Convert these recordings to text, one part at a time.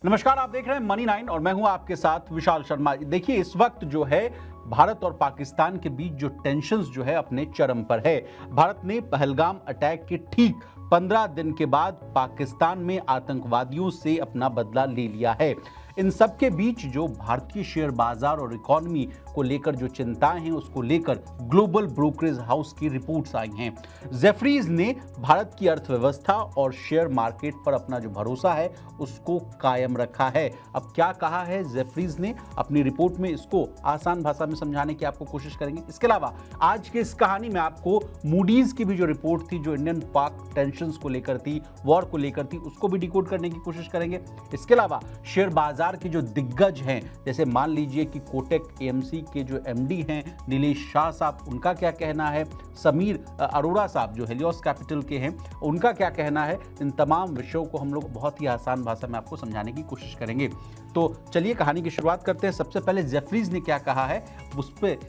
नमस्कार, आप देख रहे हैं मनी 9 और मैं हूं आपके साथ विशाल शर्मा। देखिए, इस वक्त जो है भारत और पाकिस्तान के बीच जो टेंशन्स जो है अपने चरम पर है। भारत ने पहलगाम अटैक के ठीक 15 दिन के बाद पाकिस्तान में आतंकवादियों से अपना बदला ले लिया है। इन सब के बीच जो भारतीय शेयर बाजार और इकोनॉमी को लेकर जो चिंताएं हैं, उसको लेकर ग्लोबल ब्रोकरेज हाउस की रिपोर्ट्स आई हैं। जेफरीज ने भारत की अर्थव्यवस्था और शेयर मार्केट पर अपना जो भरोसा है उसको कायम रखा है। अब क्या कहा है जेफरीज ने अपनी रिपोर्ट में, इसको आसान भाषा में समझाने की आपको कोशिश करेंगे। इसके अलावा आज की इस कहानी में आपको मूडीज की भी जो रिपोर्ट थी, जो इंडियन पाक टेंशंस को लेकर थी, वॉर को लेकर थी, उसको भी डिकोड करने की कोशिश करेंगे। इसके अलावा शेयर बाजार के जो दिग्गज हैं, जैसे मान लीजिए कि कोटक एएमसी के जो एमडी हैं नीलेश शाह साहब, उनका क्या कहना है, समीर अरोड़ा साहब जो हेलियोस कैपिटल के हैं, उनका क्या कहना है, इन तमाम विषयों को हम लोग बहुत ही आसान भाषा में आपको समझाने की कोशिश करेंगे। तो चलिए कहानी की शुरुआत करते हैं। सबसे पहले जेफरीज ने क्या कहा है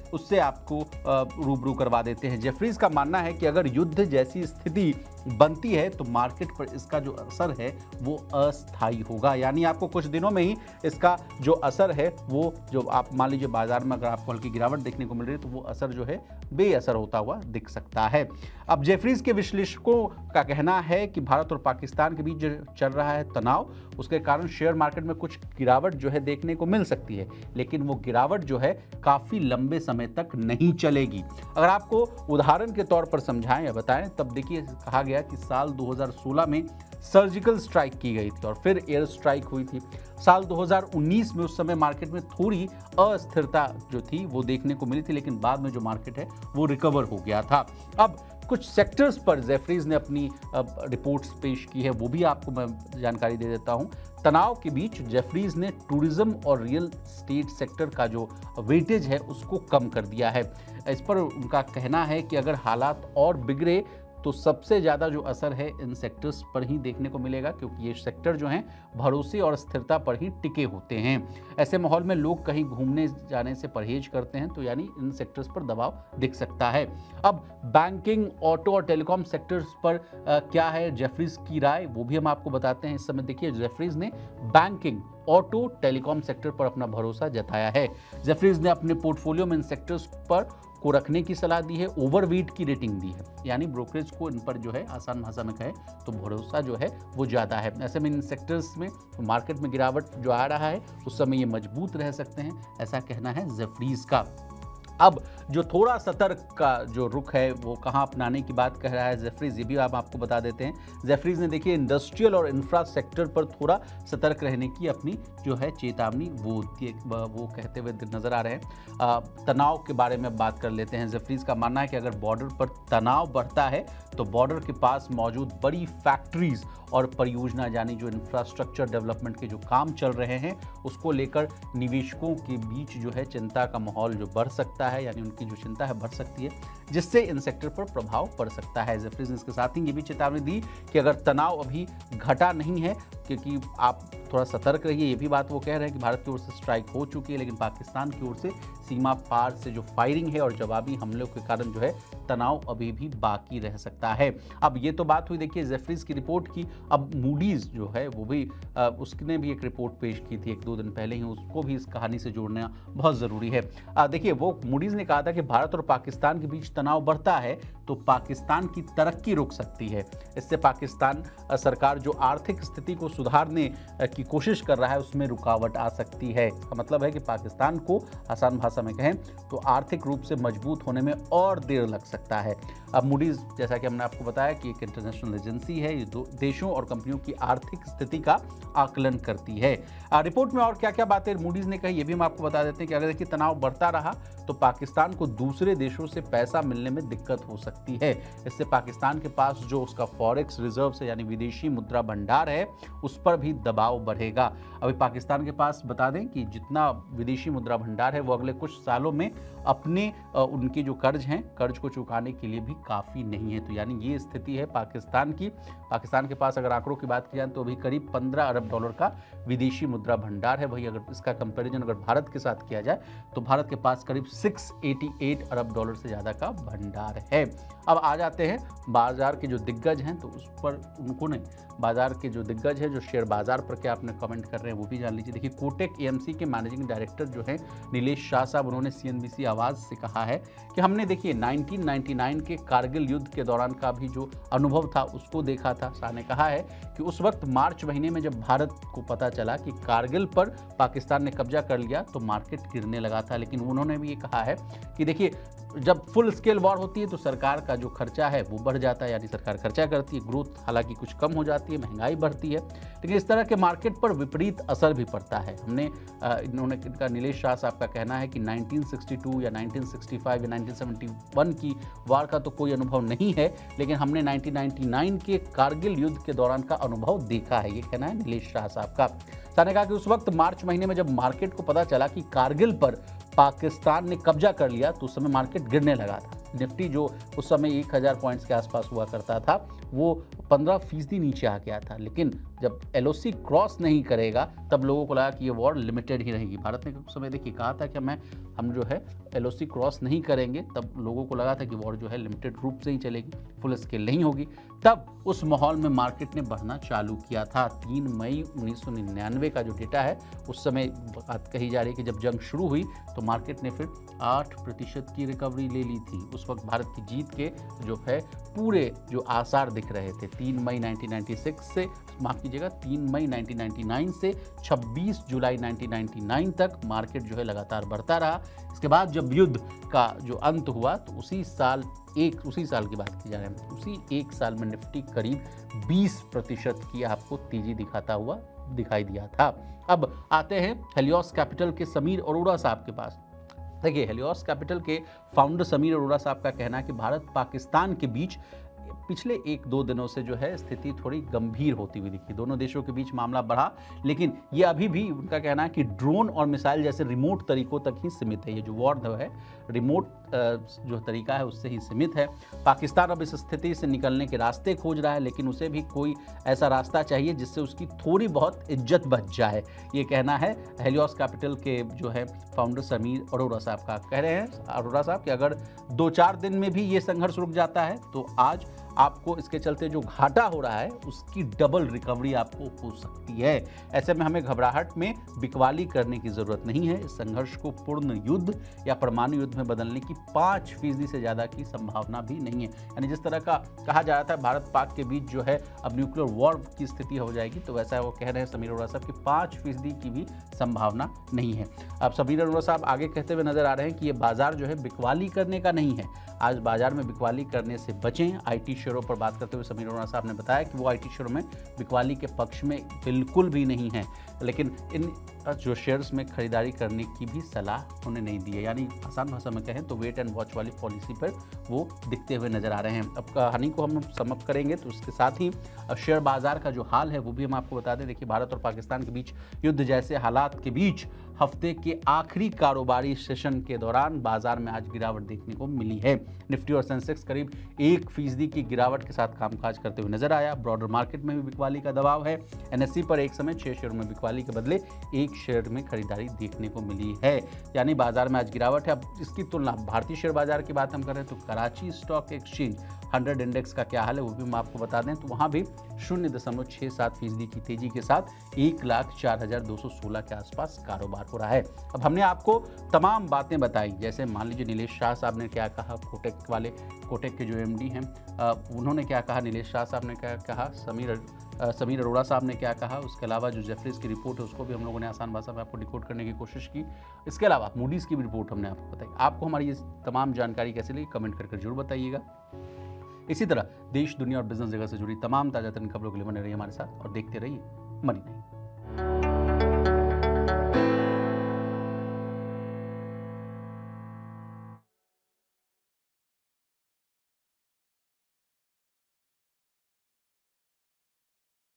उससे आपको रूबरू करवा देते हैं। जेफरीज का मानना है कि अगर युद्ध जैसी स्थिति बनती है तो मार्केट पर इसका जो असर है वो अस्थायी होगा, यानी आपको कुछ दिनों में ही इसका जो असर है वो, जो आप मान लीजिए बाजार में अगर आपको हल्की गिरावट देखने को मिल रही है तो वो असर जो है बेअसर होता हुआ दिख सकता है। अब जेफरीज के विश्लेषकों का कहना है कि भारत और पाकिस्तान के बीच जो चल रहा है तनाव, उसके कारण शेयर मार्केट में कुछ गिरावट जो है देखने को मिल सकती है, लेकिन वो गिरावट जो है काफी लंबे समय तक नहीं चलेगी। अगर आपको उदाहरण के तौर पर समझाएं या बताएं, तब देखिए कहा गया कि साल 2016 में सर्जिकल स्ट्राइक की गई थी और फिर एयर स्ट्राइक हुई थी। साल 2019 में उस समय मार्केट में थोड़ी अस्थिरता जो थी वो देखने को मिली थी, लेकिन बाद में जो मार्केट है वो रिकवर हो गया था। अब कुछ सेक्टर्स पर जेफरीज ने अपनी रिपोर्ट्स पेश की है, वो भी आपको मैं जानकारी दे देता हूं। तनाव के बीच जेफरीज ने टूरिज्म और रियल एस्टेट सेक्टर का जो वेटेज है उसको कम कर दिया है। इस पर उनका कहना है कि अगर हालात और बिगड़े तो सबसे ज़्यादा जो असर है इन सेक्टर्स पर ही देखने को मिलेगा, क्योंकि ये सेक्टर जो हैं भरोसे और स्थिरता पर ही टिके होते हैं। ऐसे माहौल में लोग कहीं घूमने जाने से परहेज करते हैं, तो यानी इन सेक्टर्स पर दबाव दिख सकता है। अब बैंकिंग, ऑटो और टेलीकॉम सेक्टर्स पर क्या है जेफरीज की राय, वो भी हम आपको बताते हैं। इस समय देखिए जेफरीज ने बैंकिंग, ऑटो, टेलीकॉम सेक्टर पर अपना भरोसा जताया है। जेफरीज ने अपने पोर्टफोलियो में इन सेक्टर्स पर को रखने की सलाह दी है, ओवरवेट की रेटिंग दी है, यानी ब्रोकरेज को इन पर जो है आसान भाषा में कहे तो भरोसा जो है वो ज़्यादा है। ऐसे में इन सेक्टर्स में मार्केट में गिरावट जो आ रहा है उस समय ये मजबूत रह सकते हैं, ऐसा कहना है जेफरीज का। अब जो थोड़ा सतर्क का जो रुख है वो कहाँ अपनाने की बात कह रहा है जेफरीज, ये भी आप आपको बता देते हैं। जेफरीज ने देखिए इंडस्ट्रियल और इंफ्रा सेक्टर पर थोड़ा सतर्क रहने की अपनी जो है चेतावनी वो कहते हुए नजर आ रहे हैं। तनाव के बारे में बात कर लेते हैं। जेफरीज का मानना है कि अगर बॉर्डर पर तनाव बढ़ता है तो बॉर्डर के पास मौजूद बड़ी फैक्ट्रीज और परियोजना, यानी जो इंफ्रास्ट्रक्चर डेवलपमेंट के जो काम चल रहे हैं उसको लेकर निवेशकों के बीच जो है चिंता का माहौल जो बढ़ सकता है, यानी उनकी जो चिंता है बढ़ सकती है, जिससे इन सेक्टर पर प्रभाव पड़ सकता है। जेफरीज ने इसके साथ ही ये भी चेतावनी दी कि अगर तनाव अभी घटा नहीं है, क्योंकि आप थोड़ा सतर्क रहिए, ये भी बात वो कह रहे हैं कि भारत की ओर से स्ट्राइक हो चुकी है, लेकिन पाकिस्तान की ओर से सीमा पार से जो फायरिंग है और जवाबी हमलों के कारण जो है तनाव अभी भी बाकी रह सकता है। अब ये तो बात हुई देखिए जेफरीज की रिपोर्ट की। अब मूडीज जो है वो भी उसने भी एक रिपोर्ट पेश की थी 1-2 दिन पहले ही, उसको भी इस कहानी से जोड़ना बहुत ज़रूरी है। देखिए वो मूडीज ने कहा था कि भारत और पाकिस्तान के बीच तनाव बढ़ता है तो पाकिस्तान की तरक्की रुक सकती है। इससे पाकिस्तान सरकार जो आर्थिक स्थिति को सुधारने की कोशिश कर रहा है उसमें रुकावट आ सकती है। इसका मतलब है कि पाकिस्तान को आसान भाषा में कहें तो आर्थिक रूप से मजबूत होने में और देर लग सकता है। अब मूडीज, जैसा कि हमने आपको बताया कि एक इंटरनेशनल एजेंसी है, ये देशों और कंपनियों की आर्थिक स्थिति का आकलन करती है। रिपोर्ट में और क्या क्या बातें मूडीज ने कही ये भी हम आपको बता देते हैं कि अगर देखिए तनाव बढ़ता रहा तो पाकिस्तान को दूसरे देशों से पैसा मिलने में दिक्कत हो सकती है। इससे पाकिस्तान के पास जो उसका फॉरेक्स रिजर्व है, यानी विदेशी मुद्रा भंडार है, उस पर भी दबाव बढ़ेगा। अभी पाकिस्तान के पास बता दें कि जितना विदेशी मुद्रा भंडार है वो अगले कुछ सालों में अपने उनके जो कर्ज हैं, कर्ज को चुकाने के लिए भी काफ़ी नहीं है। तो यानी ये स्थिति है पाकिस्तान की। पाकिस्तान के पास अगर आंकड़ों की बात की जाए तो अभी करीब 15 अरब डॉलर का विदेशी मुद्रा भंडार है। वही अगर इसका कंपैरिजन अगर भारत के साथ किया जाए तो भारत के पास करीब 688 अरब डॉलर से ज़्यादा का भंडार है। अब आ जाते हैं बाजार के जो दिग्गज हैं, तो उस पर उनको नहीं, बाजार के जो दिग्गज हैं, जो शेयर बाजार पर क्या आपने कमेंट कर रहे हैं वो भी जान लीजिए। देखिए कोटक एएमसी के मैनेजिंग डायरेक्टर जो हैं नीलेश शाह साहब, उन्होंने सीएनबीसी आवाज़ से कहा है कि हमने देखिए 1999 के कारगिल युद्ध के दौरान का भी जो अनुभव था उसको देखा था। शाह ने कहा है कि उस वक्त मार्च महीने में जब भारत को पता चला कि कारगिल पर पाकिस्तान ने कब्जा कर लिया तो मार्केट गिरने लगा था, लेकिन उन्होंने भी ये कहा है कि देखिए जब फुल स्केल वॉर होती है तो सरकार का जो खर्चा है वो बढ़ जाता है, यानी सरकार खर्चा करती है, ग्रोथ हालांकि कुछ कम हो जाती है, महंगाई बढ़ती है, लेकिन इस तरह के मार्केट पर विपरीत असर भी पड़ता है। इनका नीलेश शाह साहब का कहना है कि 1962 या 1965 या 1971 की वार का तो कोई अनुभव नहीं है, लेकिन हमने 1999 के कारगिल युद्ध के दौरान का अनुभव देखा है, ये कहना है नीलेश शाह साहब का। शाह ने कहा कि उस वक्त मार्च महीने में जब मार्केट को पता चला कि कारगिल पर पाकिस्तान ने कब्जा कर लिया तो उस समय मार्केट गिरने लगा था। निफ्टी जो उस समय 1000 पॉइंट्स के आसपास हुआ करता था वो 15% नीचे आ गया था, लेकिन जब एलओसी क्रॉस नहीं करेगा तब लोगों को लगा कि ये वॉर लिमिटेड ही रहेगी। भारत ने उस समय देखिए कहा था कि हम जो है एलओसी क्रॉस नहीं करेंगे, तब लोगों को लगा था कि वॉर जो है लिमिटेड रूप से ही चलेगी, फुल स्केल नहीं होगी। तब उस माहौल में मार्केट ने बढ़ना चालू किया था। 3 मई 1999 का जो डेटा है उस समय बात कही जा रही है कि जब जंग शुरू हुई तो मार्केट ने फिर 8% की रिकवरी ले ली थी। उस वक्त भारत की जीत के जो है पूरे जो आसार दिख रहे थे। 3 मई 1996 से, माफ़ कीजिएगा, 3 मई 1999 से 26 जुलाई 1999 तक मार्केट जो है लगातार बढ़ता रहा। इसके बाद जब युद्ध का जो अंत हुआ तो उसी साल की बात की जा रही है, उसी एक साल में निफ्टी करीब 20% की आपको तेजी दिखाता हुआ दिखाई दिया था। अब आते हैं हेलियोस कैपिटल के समीर अरोड़ा साहब के पास। देखिए हेलियोस कैपिटल के फाउंडर समीर अरोड़ा साहब का कहना है कि भारत पाकिस्तान के बीच पिछले 1-2 दिनों से जो है स्थिति थोड़ी गंभीर होती हुई दिखी। दोनों देशों के बीच मामला बढ़ा, लेकिन ये अभी भी उनका कहना है कि ड्रोन और मिसाइल जैसे रिमोट तरीकों तक ही सीमित है। ये जो वॉर है रिमोट जो तरीका है उससे ही सीमित है। पाकिस्तान अब इस स्थिति से निकलने के रास्ते खोज रहा है, लेकिन उसे भी कोई ऐसा रास्ता चाहिए जिससे उसकी थोड़ी बहुत इज्जत बच जाए। ये कहना है हेलियोस कैपिटल के जो है फाउंडर समीर अरोड़ा साहब का। कह रहे हैं अरोड़ा साहब कि अगर 2-4 दिन में भी ये संघर्ष रुक जाता है तो आज आपको इसके चलते जो घाटा हो रहा है उसकी डबल रिकवरी आपको हो सकती है। ऐसे में हमें घबराहट में बिकवाली करने की जरूरत नहीं है। इस संघर्ष को पूर्ण युद्ध या परमाणु युद्ध में बदलने की 5% से ज़्यादा की संभावना भी नहीं है। यानी जिस तरह का कहा जा रहा था भारत पाक के बीच जो है अब न्यूक्लियर वॉर की स्थिति हो जाएगी, तो वैसा वो कह रहे हैं समीर अरोड़ा साहब कि 5% की भी संभावना नहीं है। अब समीर अरोड़ा साहब आगे कहते हुए नजर आ रहे हैं कि ये बाजार जो है बिकवाली करने का नहीं है। आज बाजार में बिकवाली करने से बचें। आईटी शेयरों पर बात करते हुए समीर अरोड़ा साहब ने बताया कि वो आईटी शेयरों में बिकवाली के पक्ष में बिल्कुल भी नहीं है, लेकिन इन जो शेयर्स में खरीदारी करने की भी सलाह उन्हें नहीं दी है। यानी आसान भाषा में कहें तो वेट एंड वॉच वाली पॉलिसी पर वो दिखते हुए नजर आ रहे हैं। अब कहानी को हम समाप्त करेंगे तो उसके साथ ही शेयर बाजार का जो हाल है वो भी हम आपको बता दें। देखिए भारत और पाकिस्तान के बीच युद्ध जैसे हालात के बीच हफ्ते के आखिरी कारोबारी सेशन के दौरान बाजार में आज गिरावट देखने को मिली है। निफ्टी और सेंसेक्स करीब 1% की गिरावट के साथ कामकाज करते हुए नजर आया। ब्रॉडर मार्केट में भी बिकवाली का दबाव है। एनएसई पर एक समय 6 शेयर में बिकवाली के बदले 1 शेयर में खरीदारी देखने को मिली है। यानी बाजार में आज गिरावट है। अब इसकी तुलना भारतीय शेयर बाजार की बात हम करें तो कराची स्टॉक एक्सचेंज 100 इंडेक्स का क्या हाल है वो भी हम आपको बता दें, तो वहाँ भी 0.67% की तेजी के साथ 1,04,216 के आसपास कारोबार हो रहा है। अब हमने आपको तमाम बातें बताई, जैसे मान लीजिए नीलेश शाह साहब ने क्या कहा, कोटक के जो एमडी हैं उन्होंने क्या कहा, नीलेश शाह साहब ने क्या कहा, समीर अरोड़ा साहब ने क्या कहा। उसके अलावा जो जेफरीज की रिपोर्ट है उसको भी हम लोगों ने आसान भाषा में आपको डिकोड करने की कोशिश की। इसके अलावा मूडीज़ की भी रिपोर्ट हमने आपको बताई। आपको हमारी ये तमाम जानकारी कैसे लगी कमेंट करके जरूर बताइएगा। इसी तरह देश, दुनिया और बिजनेस जगह से जुड़ी तमाम ताज़ा तरीन खबरों के लिए बने रहिए हमारे साथ और देखते रहिए मनी।